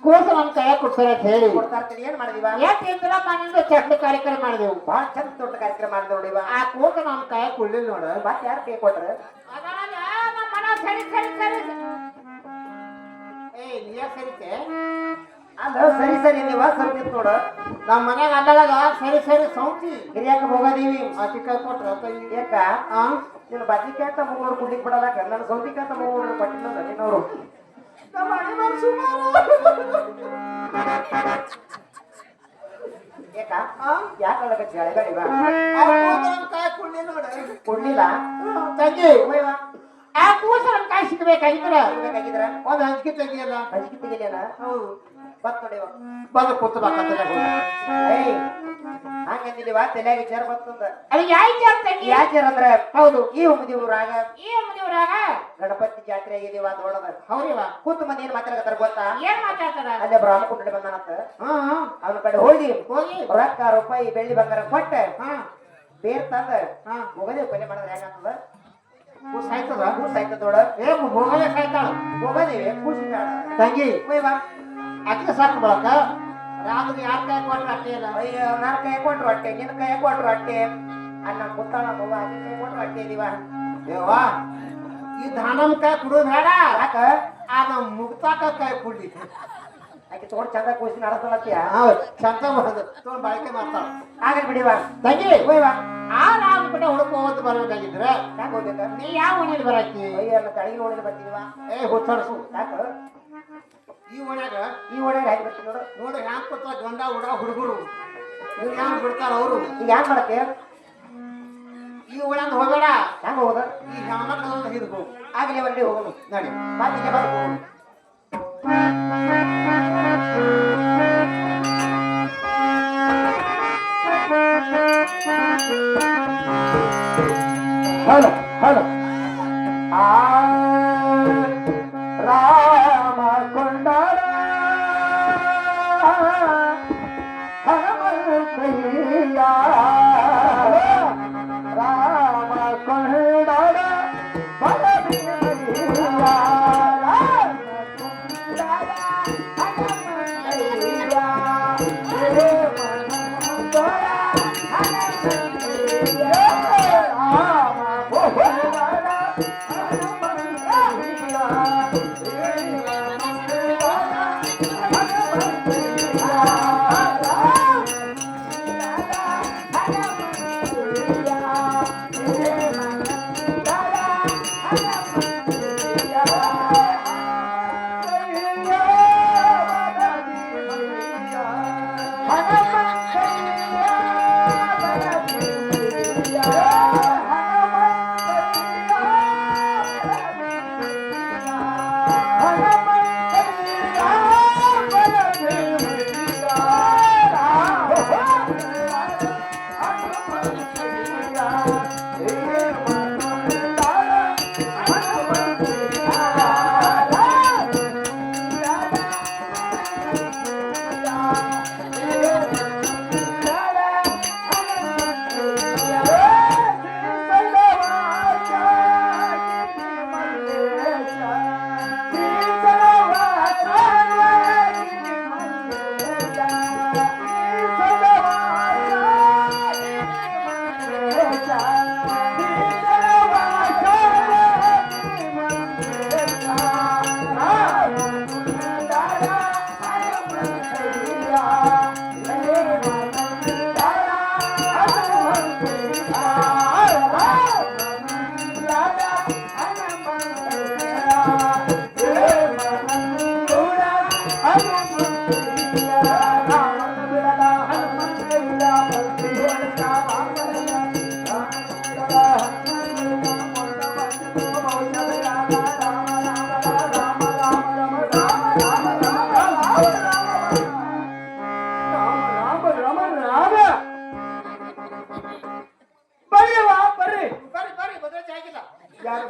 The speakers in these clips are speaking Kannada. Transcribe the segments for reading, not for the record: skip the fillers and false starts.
ಕೋಸ ನಮ್ ಕೈಯಾಗ ಕೊಡ್ತಾರೆ ಅಂತ ಹೇಳಿ ಕೊಡ್ತಾರ್ತೀನಿ. ಏನ್ ಮಾಡಿದೀವ? ಯಾಕೆಂದ್ರ ಮನೆಯಿಂದ ಚಟ್ನಿ ಕಾರ್ಯಕ್ರಮ ಮಾಡಿದೆವು. ಬಹಳ ಚಂದ ದೊಡ್ಡ ಕಾರ್ಯಕ್ರಮ ಮಾಡಿದ್ ನೋಡಿವ. ಆ ಕೋಸ ನಮ್ ಕೈಯಾಗ ಕೊಡ್ಲಿಲ್ಲ ನೋಡ. ಮತ್ತೆ ಯಾರು ಕೈ ಕೊಟ್ರ? ಏ ನೀ ಸರಿತೆ ಅಲ್ಲ ಸರಿ ಸರಿ ನೀವ ಸ್ವಲ್ಪ ನೋಡ. ನಮ್ಮ ಮನ್ಯಾಗ ಅಂದಾಗ ಸರಿ ಸರಿ ಸೌತಿ ಹಿರಿಯಾಕ ಹೋಗೋದೀವಿ. ಅಕ್ಕಿ ಕೈ ಕೊಟ್ರ ಯಾಕ ನೀನು ಬದ್ನಿಕಾಯಿ ಅಂತ ಮೂವರು ಕುಡ್ಲಿಕ್ ಬಿಡಲ್ಲ. ನನ್ನ ಸೌತಿಕಾಯಿ ಅಂತ ಮೂವರು ಕೊಟ್ಟಿಲ್ಲ ನೀನವರು. ಯಾಕ ಯಾಕಳಗತ್ತಿ ಹಳೆಗಾಡಿವ ಕೊಡ್ಲಿಲ್ಲ ತಂಗಿ ಆ ಕೂಸ ನಮ್ ಕಾಯಿ ಸಿಗ್ಬೇಕಾಗಿದ್ರ ಒಂದ್ ಹಂಚಿಕೆ ತೆಗಿಯಲ್ಲ. ಹಂಚಿಕೆ ತೆಗಿಲಿಲ್ಲ. ಹೌದು ಬತ್ ನೋಡಿ ಬಂದು ಕೂತ್ಬೇಕಂತ ಹಂಗಂದಿಲ್ವಾ ತಲೆಯಾಗ ವಿಚಾರ ಬರ್ತದ. ಅದು ಯಾಕೆ ತಂಗಿ ಯಾಚಾರ ಅಂದ್ರ ಹೌದು ಈ ಹುಮ್ಮದಿ ಊರಾಗ ಗಣಪತಿ ಜಾತ್ರೆ ಆಗಿದೀವ ದೊಡ್ಡದ. ಹೌದಿವ ಕೂತು ಮಂದಿ ಏನ್ ಮಾತಾಡಕತ್ತಾರ ಗೊತ್ತಾ? ಏನ್ ಮಾತಾಡ್ತಾರ? ಅಲ್ಲೇ ಬ್ರಾಹ್ಮ ಕುಂಡಲಿ ಬಂದಾನಂತ. ಅವನ ಕಡೆ ಹೋಗಿ ರೊಕ್ಕ ರೂಪಾಯಿ ಬೆಳ್ಳಿ ಬಂಗಾರ ಕೊಟ್ಟ ಬೇರ್ ತಂದ ಹೋಗದೆ ಕೊನೆ ಮಾಡಿದ್ರೆ ಹೆಂಗಾಗ್ತದ? ಕೂಸ್ ಆಯ್ತದ ಕೂಸ್ ಆಯ್ತದ ನೋಡ. ಹೋಗಲೇ ಸಾಯ್ತಾಳ. ಹೋಗದೇವೆ ಕೂಸಿ ತಂಗಿ ಹೋಯ್ವಾ ಅಕ್ಕಿ ಸಾಕು ಬಳಕ ರಾತ್ರಿ ಯಾರ ಕೈ ಕೊಟ್ರ ಅಟ್ಟೆ ಇಲ್ಲ. ಅಯ್ಯೋ ನಾನ್ ಕೈ ಕೊಟ್ರು ಅಟ್ಟೆ, ನಿನ್ ಕೈ ಕೊಟ್ರು ಅಟ್ಟೆ. ಅಣ್ಣ ಮುತ್ತಾಳ ಮಗ ಅಕ್ಕಿ ಕೈ ಕೊಟ್ರು ಅಟ್ಟೆ ಇದೀವ. ದೇವಾ ಈ ಧಾನಮ್ ಕೈ ಕುಡು ಬೇಡ. ಯಾಕ ಆ ನಮ್ ಮುಗ್ತಾಕ ಕೈ ಕುಡ್ಲಿ. ಆಕೆ ತಗೊಂಡ್ ಚಂದ ಕೂಸಿ ನಡೆಸಲತ್ತೀಯ. ಚಂದ ಮಾಡೋದು ತಗೊಂಡ್ ಬಳಕೆ ಮಾಡ್ತಾಳ. ಆಗಲ್ ಬಿಡಿವ ತಂಗಿ ಹೋಯ್ವಾ ಆ ರಾಮ್ ಬಿಟ್ಟ ಹುಡುಕೋದು ಬರ್ಬೇಕಾಗಿದ್ರೆ ಯಾಕೆ ಹೋಗ್ಬೇಕ? ನೀ ಯಾವ ಮನೇಲಿ ಬರಾಕಿ? ಅಯ್ಯ ತಳಗಿ ನೋಡಿದ ಬರ್ತೀವ. ಹುಚ್ಚರಸು ಯಾಕ ಈ ಒಣಗ ಈ ಒಳಗೆ ಹಾಕಿ ಬರ್ತೀನಿ ನೋಡು. ನೋಡಿ ಹ್ಯಾಂಗ್ ಕೊಡ್ತಾರ ಗಂಡ ಹುಡುಗ ಹುಡುಗರು ಇವ್ರು ಹ್ಯಾಂಗ್ ಬಿಡ್ತಾರ ಅವರು. ಈಗ ಯಾಕೆ ಮಾಡಕ್ಕೆ? ಈ ಒಳಗ ಹೋಗಬೇಡ. ಹೆಂಗ ಹೋಗೋದ? ಈ ಹೆಣ್ಮಕ್ಳನ್ನ ಹಿಡ್ಕೊ. ಆಗಲಿ ಒಂದೇ ಹೋಗೋನು ನಡಿ ಬಾತಿಗೆ ಬಂದು ಹೋಗೋನು. ಹಲೋ ಹಲೋ ರಾಮ ಕೊಂಡಾರ ಹನುಮಂತಯ್ಯ ರಾಮ ಕೊಂಡಾರ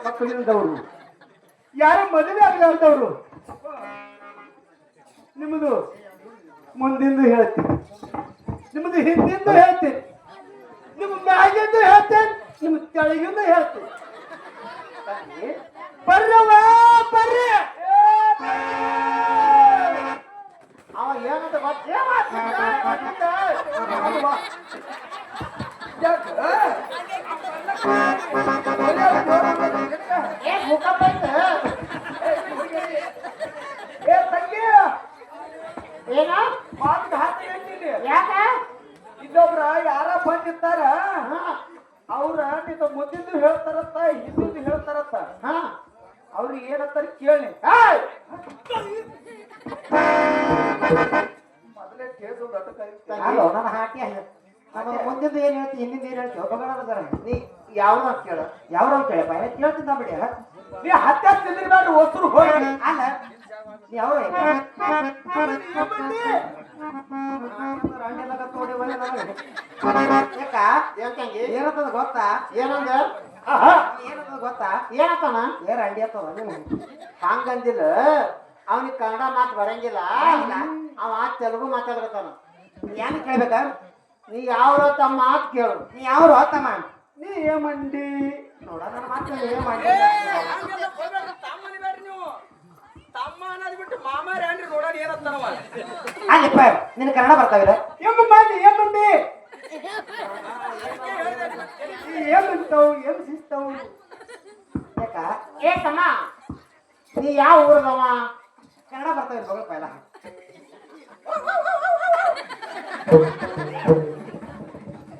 ಮಕ್ಕಳಿಲ್ಲದವರು ಯಾರು ಮದುವೆ ಆಗಲಾರ್ದವರು ನಿಮ್ಮದು ಮುಂದಿಂದು ಹೇಳ್ತೀನಿ, ನಿಮ್ಮದು ಹಿಂದಿಂದು ಹೇಳ್ತೀನಿ, ನಿಮ್ಮ ಮ್ಯಾಗಿಂದು ಹೇಳ್ತೇನೆ, ನಿಮ್ಮ ಕೆಳಗಿಂದು ಹೇಳ್ತೀನಿ. ಬರ್ರವ್ವ ಬರ್ರಿ. ಏನಂತಾರತ್ತ ಹಾ ಅವ್ರಿಗೆ ಏನಂತಾರ ಕೇಳಿ ಏಯ್! ಮೊದಲೇ ಕೇಳಿಸೋದು ಅದಕ್ಕೆ ಅಲ್ಲೋ ನನ್ನ ಹಾಕಿ ಮುಂದಿಂದ ಏನ್ ಹೇಳ್ತಿ ಹಿಂದಿಂದ ಏನ್ ಹೇಳ್ತಿ ಒಬ್ಬಗಳ ನೀ ಯಾವ್ದು ಕೇಳ ಯಾವ್ರ ಕೇಳಪ್ಪ ಕೇಳ್ತಿದ್ದ ಬಿಡಿ ನೀ ಹತ್ತೆ ತಿಂದಿರ್ಬೇಡ್ರಿ ಹೊಸರು ಹೋಗಿ ಅಲ್ಲ ನೀ ಅವ್ರ ಯಾಕ ಯಾಕಂಗೆ ಏನಂತದ ಗೊತ್ತಾ ಏನಂದ ಏನಂತದ ಗೊತ್ತಾ ಏನತ್ತಾನ ಏರ್ ಅಂಡಿ ಅಂತದ ನೀನು ಹಂಗಂದಿಲ್ಲ ಅವನಿಗೆ ಕನ್ನಡ ಮಾತು ಬರಂಗಿಲ್ಲ ಅವ ತೆಲುಗು ಮಾತಾಡ್ಕತಾನ ಏನ್ ಕೇಳ್ಬೇಕ ನೀ ಯಾವ ತಮ್ಮ ಮಾತು ಕೇಳು ನೀ ಯಾವ್ರು ತಮ್ಮ ನೀ ಏಮಂಡಿ ನೋಡ ನನ್ನ ಮಾತು ಏನ್ ಮಾಡಿ ತಮ್ಮ ಅನ್ನೋದು ಬಿಟ್ಟು ಮಾಮಾರಿ ಅಂಡ್ರಿ ನೋಡೋಣ ಏನಂತಾನವ ಅಲ್ಲಿಪ್ಪ ನಿನ್ ಕನ್ನಡ ಬರ್ತಾವಿಲ್ಲ ಏಮಂಡಿ ಏಮಂಡಿ ಏಮಂತಾವ್ ಏಮ್ ಸಿಗ್ತಾವ್ ಯಾಕ ಏ ತಮ್ಮ ನೀ ಯಾವ ಊರದವ ಕನ್ನಡ ಬರ್ತಾವಿಲ್ಲ ಹೋಗಪ್ಪ ಎಲ್ಲ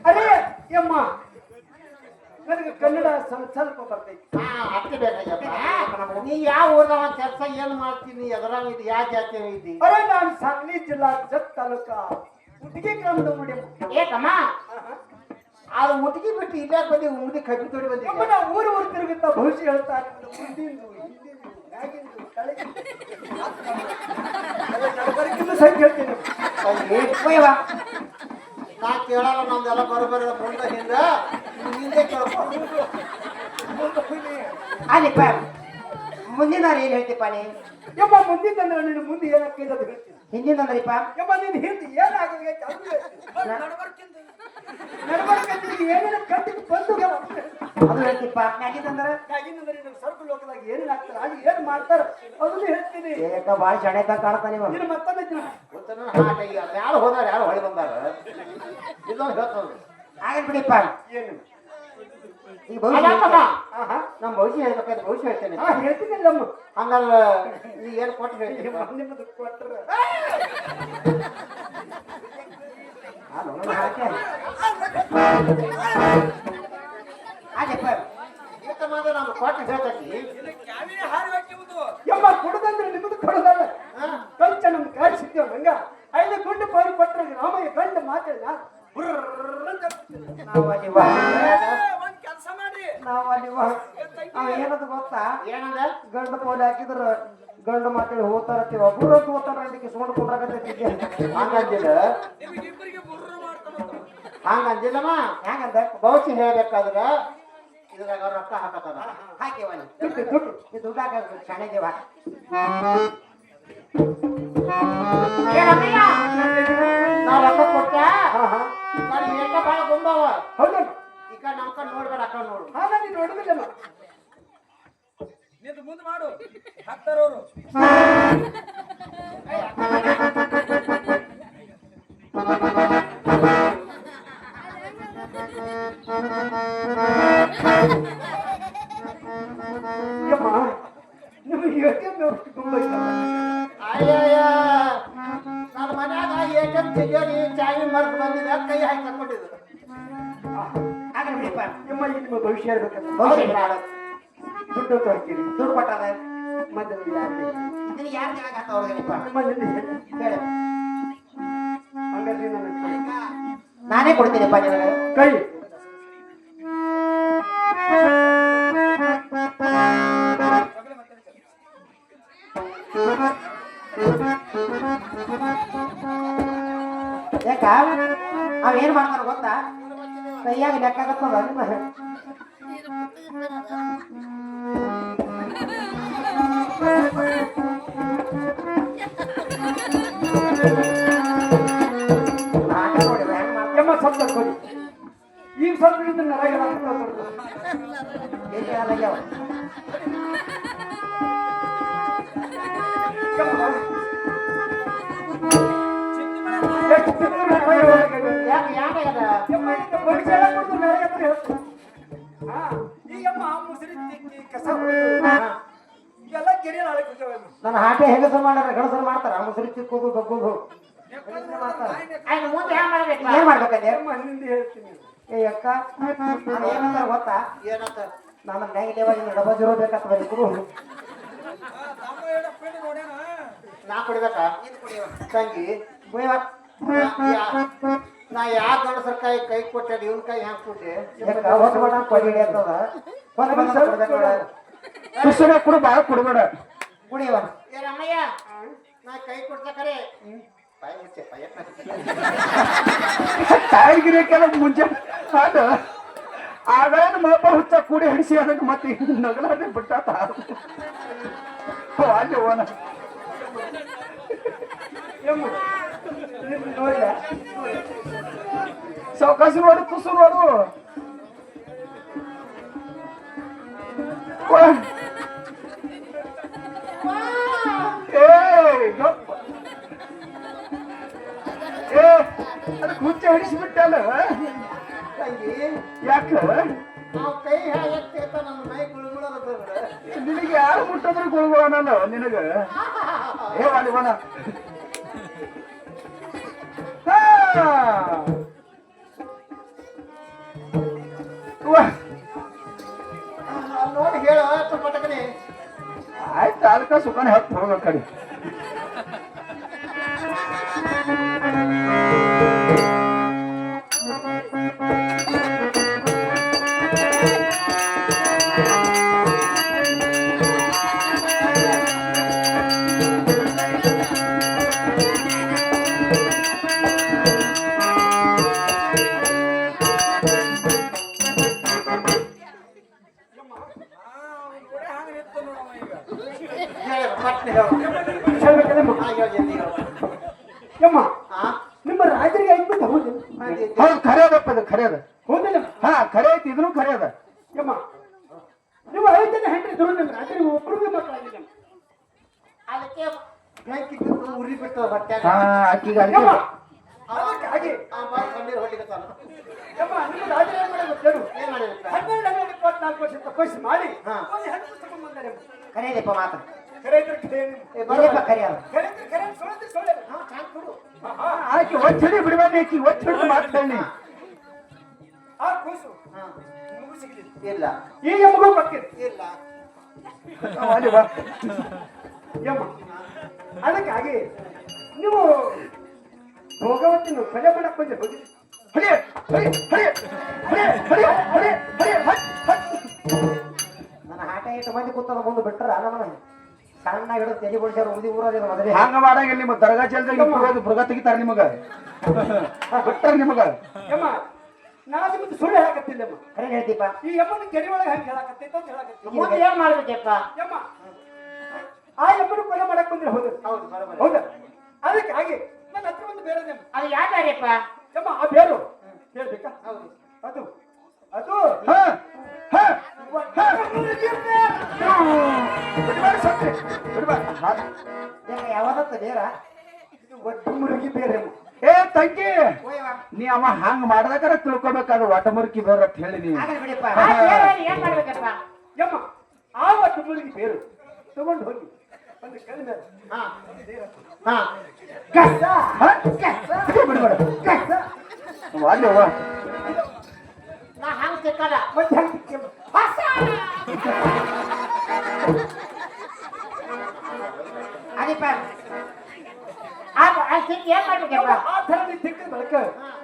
ಅರೇ ಯಮ್ಮ ನನಗೆ ಕನ್ನಡ ಸ್ವಲ್ಪ ಬರ್ತೈತಿ ಹಾ ಅತ್ತೆ ಬೇಕಾಗ್ಯಪ್ಪ ನೀ ಯಾವ ಊರದವ ಕೆಲಸ ಏನ್ ಮಾಡ್ತೀನಿ ಎದರಾಗ ಇದು ಯಾವ ಜಾತಿ ಐತಿ ಅರೆ ನಾನು ಸಾಂಗ್ಲಿ ಜಿಲ್ಲಾ ಜತ್ ತಾಲೂಕ ಹುಟ್ಟಿಗೆ ಗ್ರಾಮದ ಮುಡಿ ಏ ತಮ್ಮ ಅದು ಮುಟ್ಗಿ ಬಿಟ್ಟು ಇಲ್ಲೇ ಬಂದಿ ಉಮ್ದಿ ಕಬ್ಬಿ ತೊಡಿ ಬಂದಿ ಯಮ್ಮ ನಾ ಊರು ತಿರುಗುತ್ತಾ ಭವಿಷ್ಯ ಹೇಳ್ತಾ ಮುಂದಿಂದು ಹಿಂದಿಂದು ಮ್ಯಾಗಿಂದು ಕೆಳಗಿಂದು ನಡಬರ್ಕಿಂದು ಸಂಖ್ಯೆ ಹೇಳ್ತೀನಿ ಹೋಯವ್ವ ನಾ ಕೇಳಲ್ಲ ನಮ್ದೆಲ್ಲ ಬರೋಬರ ಮುಂದೆ ಹಿಂದೆ ಕೇಳ್ಕೊಂಡು ಅಲ್ಲಿಪ್ಪ ಮುಂದಿನ ಏನ್ ಹೇಳ್ತಿಪ್ಪ ನೀ ಯಮ್ಮ ಮುಂದಿನ ನೀನು ಮುಂದೆ ಏನಾಗ್ತದೆ ಅದು ಹೇಳ್ತೀನಿ ಹಿಂದಿನ ಅಂದ್ರಿಪ್ಪ ಯಮ್ಮ ನೀನು ಹಿಂದೆ ಏನಾಗಿದೆ ಅದು ಹೇಳ್ತೀನಿ ನಡಬರ್ಕಂದ್ರೆ ಏನೇನು ಕಟ್ಟಿಗೆ ಬಂದು ಅದು ಹೇಳ್ತಿಪ್ಪ ಮ್ಯಾಗಿಂದಂದ್ರ ಮ್ಯಾಗಿನಂದ್ರೆ ನಮ್ಮ ಸರ್ಕು ಲೋಕದಾಗ ಏನೇನು ಆಗ್ತಾರೆ ಅದು ಏನು ಮಾಡ್ತಾರ ಅದನ್ನು ಹೇಳ್ತೀನಿ ಏಕ ಭಾಳ ಶಣೆತ ಕಾಣ್ತಾ ನೀವು ನೀನು ಮತ್ತೊಮ್ಮೆ ಹಾಟ ಈಗ ಯಾರು ಹೋದಾರ ಯಾರು ಹೊಳಿ ಬಂದಾರ ಇದೊಂದು ಹೇಳ್ತಾನೆ ಆಗಲ್ ಬಿಡಿಪ್ಪ ಏನು ಈಗ ಅಲ್ಲ ತಮ್ಮ ಆಹಾ ನಮ್ಮ ಭವಿಷ್ಯ ಹೇಳ್ಬೇಕಾದ್ರೆ ಭವಿಷ್ಯ ಹೇಳ್ತೇನೆ ಹೇಳ್ತೀನಿ ನಮ್ಮ ಹಂಗಲ್ಲ ನೀ ಏನು ಕೊಟ್ಟು ಹೇಳ್ತೀನಿ ನಿಮ್ಮದು ಕೊಟ್ಟರ ಅಲ್ಲಿಪ್ಪ ಏಕಮಾದ ನಾನು ಕೊಟ್ಟು ಹೇಳ್ತೈತಿ ಕ್ಯಾಬಿನ ಹಾರಿ ಹಾಕಿವುದು ಯಮ್ಮ ಕೊಡದಂದ್ರೆ ನಿಮ್ಮದು ಕೊಡದಲ್ಲ ಕಂಚ ನಮ್ಗೆ ಕಾಡಿಸಿದ್ದೇವೆ ಹಂಗ ಐದು ಗುಂಡು ಪಾರಿ ಕೊಟ್ಟರೆ ರಾಮಯ್ಯ ಗಂಡ ಮಾತಾಡ ನಾವು ಅಲ್ಲಿವ ಒಂದ್ ಕೆಲಸ ಮಾಡಿ ನಾವು ಅಲ್ಲಿವ ಅವ ಏನದು ಗೊತ್ತಾ ಏನಂದ ಗಂಡು ಪೋಲಿ ಹಾಕಿದ್ರ ಗಂಡು ಮಾತಾಡಿ ಹೋಗ್ತಾರತ್ತೀವ ಒಬ್ಬರು ಹೋಗ್ತಾರ ಇದಕ್ಕೆ ಸುಮ್ಮನೆ ಕೊಡ್ರಾಕತ್ತೈತಿ ಹಂಗಂದಿಲ್ಲ ನಿಮಗಿಬ್ಬರಿಗೆ ಬುರ್ರ ಮಾಡ್ತಾನ ಹಂಗಂದಿಲ್ಲಮ್ಮ ಹೆಂಗಂದ ಭವಿಷ್ಯ ಹೇಳ್ಬೇಕಾದ್ರ ಇದ್ರಾಗ ರೊಕ್ಕ ಹಾಕತಾನ ಹಾಕಿವ ದುಡ್ಡು ಈ ದುಡ್ಡು ಹಾಕ ಶಾಣೆದೇವ ನಾ ರೊಕ್ಕ ಕೊಟ್ಟ ನಾನು ಏಕ ಭಾಳ ಗುಂಬವ ಹೌದಾ ಈಗ ನಮ್ಮ ಕಡೆ ನೋಡ್ಬೇಡ ಆ ಕಡೆ ನೋಡು ನಾನು ನೀನು ನೋಡುದಿಲ್ಲ ನಿಂದು ಮುಂದೆ ಮಾಡು ಹಾಕ್ತಾರವ್ರು ಯಮ್ಮ ನಿಮಗೆ ಯೋಚನೆ ತುಂಬ ಅಯ್ಯಯ್ಯ ನನ್ನ ಮನ್ಯಾಗ ಏಟನ್ ತೆಗಿಯೋರಿ ಚಾವಿ ಮರ್ದು ಬಂದಿದ್ದ ಕೈ ಹಾಕಿ ತಕೊಂಡಿದ್ದು ಆಗಲ್ ಬಿಡಿಪ್ಪ ನಿಮ್ಮ ನಿಮ್ಮ ಭವಿಷ್ಯ ಇರ್ಬೇಕಂತ ಭವಿಷ್ಯ ಬೇಡ. ದುಡ್ಡು ಹಾಕಿರಿ ದುಡ್ಡು ಕೊಟ್ಟದ ಮತ್ತೆ ಯಾರು ಇದನ್ನ ಯಾರು ಕೆಳಗೆ ಹಾಕವ್ರಿಗಪ್ಪ ನಿಮ್ಮಲ್ಲಿ ಹೇಳು ಹಂಗಾದ್ರೆ ನನ್ನ ನಾನೇ ಕೊಡ್ತೀನಿಪ್ಪ ನಿನಗೆ ಕೈ ಯಾಕ ಅವ ಏನ್ ಮಾಡ್ತಾನ ಗೊತ್ತಾ ಕೈಯಾಗ ಲೆಕ್ಕಾಗತ್ತದ ನಿಮ್ಮ ನಾಟಕ ನೋಡಿ ಹೆಂಗ್ ಮಾಡ್ತಾನ ಯಮ್ಮ ಶಬ್ದ ಕೊಡಿ ಈಗ ಸ್ವಲ್ಪ ಇದನ್ನ ನರಗೆ ಏನ್ ಹೇಳಲ್ಲಾಗ್ಯಾವ ಯಾಕೆ ಯಾಕಾಗದ ಎಲ್ಲ ಕೆರೆ ನಾಳೆ ನನ್ನ ಹಾಟೆ ಹೆಂಗಸರು ಮಾಡ್ಯಾರ ಗಣಸರು ಮಾಡ್ತಾರ ಮುಸುರಿ ಚಿಕ್ಕೋದು ಬಗ್ಗೋದು ಆಯ್ತು ಮುಂದೆ ಹ್ಯಾಂಗ ಮಾಡ್ಬೇಕು ಏನ್ ಮಾಡ್ಬೇಕಂದ್ರೆ ಹಣ್ಣಿಂದ ಹೇಳ್ತೀನಿ ಏ ಅಕ್ಕ ಏನಂತಾರ ಗೊತ್ತಾ ಏನಂತ ನಾನು ಮ್ಯಾಗಿಲೇವಾಗಿ ಡಬ್ಬ ಜೀರೋ ಬೇಕಾಗ್ತದೆ ಇಬ್ರು ತಮ್ಮ ಹೇಳ ಪೇಟೆ ನೋಡ್ಯಾನ ನಾ ಕುಡಿಬೇಕಾ ತಂಗಿ ಕುಡಿಯವ ನಾ ಯಾವ ಗಂಡಸರ ಕೈ ಕೊಟ್ಟೆ ಇವನ್ ಕೈ ಹ್ಯಾಂಗ್ ಕೊಟ್ಟೆ ಹೊಸ ಬಣ್ಣ ಕೊಡಿ ಅಂತದ ಹೊಸ ಬಣ್ಣ ಕುಸುಮ ಕುಡು ಬಾಳ ಕುಡ್ಬೇಡ ಕುಡಿಯವ ಏ ರಮಯ್ಯ ನಾ ಕೈ ಕೊಡ್ತಾ ಕರೆ ಬಾಯಿ ಮುಚ್ಚೆ ತಾಯಿಗಿರಿಕೆಲ್ಲ ಮುಂಚೆ ಅದ ಆವೇನು ಮಾಪ ಹುಚ್ಚ ಕೂಡಿ ಹಿಡಿಸಿ ಅದಕ್ಕೆ ಮತ್ತೆ ನಗಲಾದೆ ಬಿಟ್ಟಾತ ಅಲ್ಲಿ ಓನ ನೋಡಿಲ್ಲ ಸಾವಕಾಶ ನೋಡು ತುಸು ನೋಡು ಅದಕ್ಕೆ ಹುಚ್ಚ ಹಿಡಿಸಿಬಿಟ್ಟಲ್ಲ ತಂಗಿ ಯಾಕ ನಾವು ಕೈ ಹಾಕೈತ ನಮ್ಮ ಮೈ ಗುಳುಗುಳದ ನಿನಗೆ ಯಾರು ಮುಟ್ಟದ್ರು ಗುಳುಗುಳನಲ್ಲ ನಿನಗ ಏ ವಾಲಿ ವನ ನೋಡಿ ಹೇಳ ಪಟಕನೆ ಆಯ್ತು ಅದಕ್ಕ ಸುಖನ ಹತ್ತು ಹೋಗ ಕಡೆ ಯಮ್ಮ ನಿಮ್ಮ ರಾಜರಿಗೆ ಐದ್ಬಿಟ್ಟು ಹೌದು ಹೌದು ಖರೆ ಅದಪ್ಪ ಅದು ಖರೆ ಅದ ಹೌದಿಲ್ಲ ಹಾ ಖರೆ ಐತಿ ಇದನ್ನು ಖರೆ ಅದ ಯಮ್ಮ ನೀವು 5 ಜನ ಹೆಂಡ್ರಿ ಇದ್ರು ನಿಮ್ಮ ರಾಜರಿಗೆ ಒಬ್ಬರಿಗೆ ಮಕ್ಕಳಾಗಿಲ್ಲ ಅದಕ್ಕೆ ಬೆಂಕಿ ಬಿದ್ದು ಉರಿ ಬಿಟ್ಟು ಬಟ್ಟೆ ಹಾ ಆಕಿಗೆ ಹಾಗೆ ಹಾಗೆ ಕಣ್ಣೀರು ಹೊಡಿಕತ್ತಾನ ಯಮ್ಮ ನಿಮ್ಮ ರಾಜರು ಏನ್ ಮಾಡಿ ಗೊತ್ತೇನು ಏನ್ ಮಾಡಿರ್ತಾರೆ 12 24 ವರ್ಷ ತಪಸ್ಸು ಮಾಡಿ ಹಾ. ಒಂದು ಹೆಣ್ಣು ತಗೊಂಡು ಬಂದಾರೆ ಕರೆಯದಪ್ಪ ಮಾತು ಖರೆ ಇದ್ರೆ ಖರೆ ಬರಪ್ಪ ಕರೆಯಲ್ಲ ಖರೆ ಇದ್ರೆ ಖರೆ ಸುಳ್ಳಿದ್ರೆ ಸುಳ್ಳೆ ಹಾ ಚಾನ್ ಕೊಡು ಆಕೆ ಒಚ್ಚಿಡಿ ಬಿಡಬೇಡಿ ಆಕಿ ಒಚ್ಚಿಟ್ಟು ಮಾತಾಡಿ ಆ ಕೂಸು ಹಾ ನಿಮಗೂ ಸಿಗಲಿಲ್ಲ ಇಲ್ಲ ಈ ಎಮ್ಮಗೂ ಗೊತ್ತಿದೆ ಇಲ್ಲ ಅಲ್ಲಿ ಬಾ ಯಮ್ಮ ಅದಕ್ಕಾಗಿ ನೀವು ಭೋಗವತಿನ ಕೊಲೆ ಮಾಡಕ್ ಬಂದ್ರೆ ಹೋಗಿ ಹರಿ ಹರಿ ಹರಿ ಹರಿ ಹರಿ ಹರಿ ಹರಿ ನನ್ನ ಆಟ ಇಟ್ಟು ಮಂದಿ ಕೂತದ ಮುಂದೆ ಬಿಟ್ಟರ ನಮ್ಮನ ಸಣ್ಣ ಹಿಡಿದು ತಲೆ ಬಿಡಿಸ್ಯಾರ ಉದಿ ಊರೋದಿಲ್ಲ ಮೊದಲೇ ಹಂಗ ಮಾಡಂಗಿಲ್ಲ ನಿಮ್ಮ ದರ್ಗಾ ಚಲ್ದಾಗ ಬುರ್ಗ ತೆಗಿತಾರ ನಿಮಗ ಬಿಟ್ಟಾರ ನಿಮಗ ಯಮ್ಮ ನಾ ನಿಮ್ದು ಸುಳ್ಳು ಹೇಳಕತ್ತಿಲ್ಲಮ್ಮ ಕರೆ ಹೇಳ್ತೀಪ ಈ ಯಮ್ಮನ ಕೆರೆ ಒಳಗೆ ಹಂಗೆ ಹೇಳಕತ್ತೈತೆ ಅಂತ ಹೇಳಕತ್ತಿ ಮುಂದೆ ಏನ್ ಮಾಡ್ಬೇಕಪ್ಪ ಯಮ್ಮ ಆ ಯಮ್ಮನ ಕೊಲೆ ಮಾಡಕ್ ಬಂದ್ರೆ ಹೌದು ಹೌದು ಬರೋಬರ ಹೌದಾ ಅದಕ್ಕಾಗಿ ನನ್ನ ಹತ್ರ ಒಂದು ಬೇರೆ ಯಮ್ಮ ಅದು ಯಾರ್ಯಾರಪ್ಪ ಯಮ್ಮ ಆ ಬೇರು ಹೇಳ್ಬೇಕಾ ಹೌದು ಅದು ಅದು ಯಾವತ್ತ ಬೇರ ಇದು ಒಟ್ಟು ಮುರುಗಿ ಬೇರೆ ಏ ತಂಗಿ ನೀ ಅವ ಹಂಗ ಮಾಡ್ದಾಕರ ತಿಳ್ಕೊಬೇಕಾದ ಒಟ್ಟ ಮುರುಗಿ ಬೇರೆ ಅಂತ ಹೇಳಿ ನೀ ಆಗಲ್ಲ ಬಿಡಿಪ್ಪ ಏನ್ ಮಾಡ್ಬೇಕಪ್ಪ ಯಮ್ಮ ಆ ಒಟ್ಟು ಮುರುಗಿ ಬೇರು ತಗೊಂಡು ಹೋಗಿ ಒಂದು ಕೈ ಮೇಲೆ ಹಾ ಹಾ ಕಸ ಬಿಡ್ಬೇಡ ಕಸ ಅಲ್ಲಿ ಅವ್ವ ನಾ ಹಂಗ್ ಸಿಕ್ಕಲ್ಲ ಮತ್ತೆ ಹಂಗೆ ಅದಿಪ್ಪ ಸಿಕ್ಕಿ ಏನ್ ಮಾಡ್ಬೇಕಪ್ಪ ಆ ಥರ ನೀ ತಿಕ್ಕ ಬಳಕ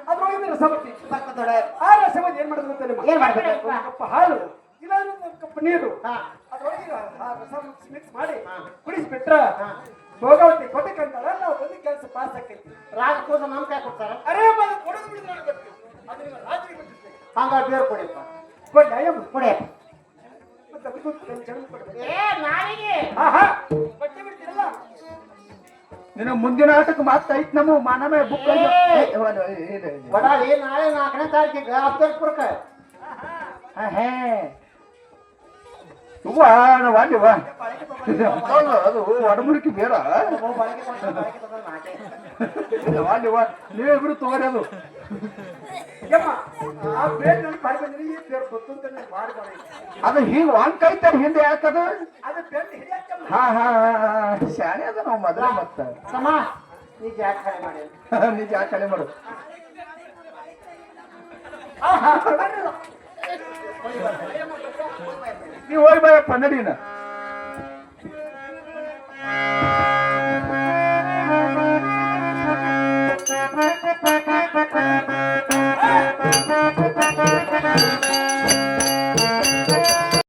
ಅದ್ರೊಳಗಿನ ರಸ ಬರ್ತಿ ಬರ್ತದೊಡ ಆ ರಸ ಬಂದು ಏನ್ ಮಾಡೋದು ಗೊತ್ತಾ ನಿಮ್ಗೆ? ಏನ್ ಮಾಡ್ಬೇಕು? ಒಂದು ಕಪ್ ಹಾಲು ಇಲ್ಲ ಒಂದು ಕಪ್ ನೀರು ಹಾ ಅದ್ರೊಳಗೆ ಆ ರಸ ಮಿಕ್ಸ್ ಮಾಡಿ ಕುಡಿಸ್ಬಿಟ್ರ ಭೋಗಾವತಿ ಕೊಟ್ಟಕ್ಕಂತಾಳ ನಾವು ಬಂದ ಕೆಲಸ ಪಾಸ್ ಆಕೈತಿ ರಾಜಕೋಸ ನಮ್ ಕೈ ಕೊಡ್ತಾರ ಅರೇ ಬಂದು ಕೊಡೋದು ಬಿಡಿದ್ರೆ ನನಗೆ ಗೊತ್ತು ಅದು ನಿಮ್ಮ ರಾಜರಿಗೆ ಬಿಟ್ಟಿರ್ತೇನೆ ಹಂಗ ಬೇರ್ ಕೊಡಿಪ್ಪ ಕೊಂಡ ಅಯ್ಯಮ್ಮ ಕುಡಿಯಪ್ಪ ಮತ್ತೆ ಅದಕ್ಕೂ ಜನ ಕೊಡ್ಬೇಕು ಏ ನಾಳೆಗೆ ಆಹಾ ಬಟ್ಟೆ ಬಿಡ್ತೀರಲ್ಲ ನಿನ್ನ ಮುಂದಿನ ಆಟಕ್ಕೆ ಮಾತ್ರ ಐತ್ ನಮ್ಮ ಮಾನವೇ ಬುಕ್ ಒಡಾಳಿ ನಾಳೆ 4ನೇ ತಾರೀಕಿಗೆ ಅಫ್ಜಲ್ಪುರಕ್ಕೆ ಅದು ಒಡಮುರಿಕೆ ಬೇಡ ನೀವಿಬ್ರು ತಗೋರಿ ಅದು ಆ ಬೇರೆ ನನ್ನ ಬಾಯಿ ಬಂದ್ರೆ ಈ ಬೇರೆ ಗೊತ್ತು ಅಂತ ನನಗೆ ಮಾಡ್ತಾರೆ ಅದು ಹಿಂಗ್ ವಾಂಕ್ ಐತಾರ ಹಿಂದೆ ಯಾಕದು ಅದು ಬೆಂಡ್ ಹಿಡಿಯಕ್ಕೆ ಹಾ ಹಾ ಶಾಣೆ ಅದ ನಾವು ಮೊದಲೇ ಮತ್ತ ಸಮ ನಿಜ ಯಾಕೆ ಖಾಲಿ ಮಾಡಿ ನಿಜ ಯಾಕೆ ಕಲೆ ಮಾಡು ನೀವು ಹೋಗಿ ಬಾಯಪ್ಪ ನಡೀನ